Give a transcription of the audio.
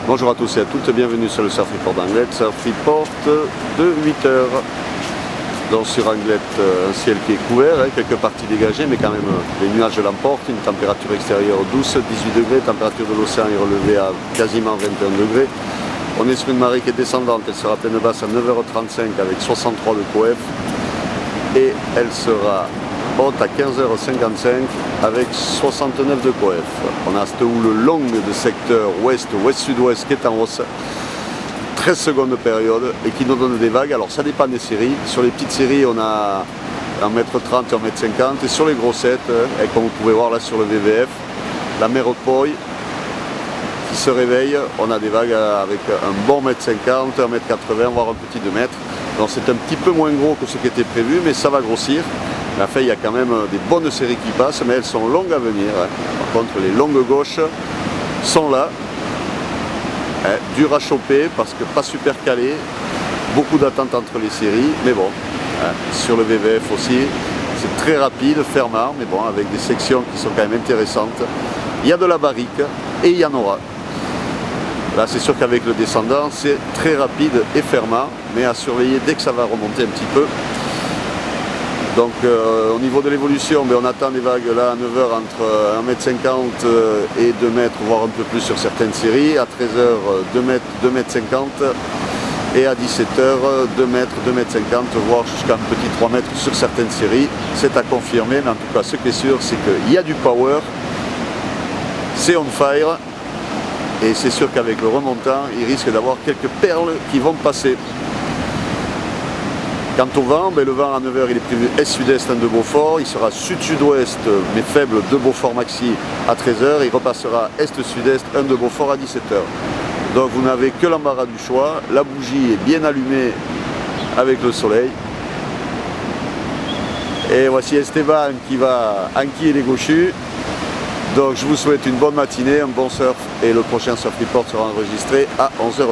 Bonjour à tous et à toutes, bienvenue sur le Surf Report d'Anglet, Surf Report de 8 heures. Donc sur Anglet, un ciel qui est couvert, quelques parties dégagées, mais quand même les nuages l'emportent, une température extérieure douce, 18 degrés, température de l'océan est relevée à quasiment 21 degrés. On est sur une marée qui est descendante, elle sera pleine basse à 9h35 avec 63 de coef, et elle sera haute à 15h55 avec 69 de coef. On a cette houle longue de secteur ouest-sud-ouest qui est en hausse, 13 secondes de période et qui nous donne des vagues. Alors ça dépend des séries. Sur les petites séries, on a 1m30 et 1m50, et sur les grossettes, et comme vous pouvez voir là sur le VVF, la mer Haute-Poille qui se réveille, on a des vagues avec un bon 1m50, 1m80, voire un petit 2 mètres. Donc c'est un petit peu moins gros que ce qui était prévu, mais ça va grossir. Enfin, il y a quand même des bonnes séries qui passent, mais elles sont longues à venir. Par contre, les longues gauches sont là. Dur à choper parce que pas super calé. Beaucoup d'attentes entre les séries, mais bon. Sur le VVF aussi, c'est très rapide, fermant, mais bon, avec des sections qui sont quand même intéressantes. Il y a de la barrique et il y en aura. Là, c'est sûr qu'avec le descendant, c'est très rapide et fermant, mais à surveiller dès que ça va remonter un petit peu. Donc au niveau de l'évolution, on attend des vagues là à 9h entre 1m50 et 2 mètres, voire un peu plus sur certaines séries. À 13h, 2 mètres 50 et à 17h, 2 mètres, 2 mètres 50, voire jusqu'à un petit 3 mètres sur certaines séries. C'est à confirmer, mais en tout cas ce qui est sûr, c'est qu'il y a du power, c'est on fire, et c'est sûr qu'avec le remontant, il risque d'avoir quelques perles qui vont passer. Quant au vent, le vent à 9h il est prévu est-sud-est de Beaufort, il sera sud-sud-ouest mais faible de Beaufort maxi à 13h, il repassera est-sud-est 1 de Beaufort à 17h. Donc vous n'avez que l'embarras du choix, la bougie est bien allumée avec le soleil. Et voici Esteban qui va enquiller les gauchus. Donc je vous souhaite une bonne matinée, un bon surf, et le prochain Surf Report sera enregistré à 11h30.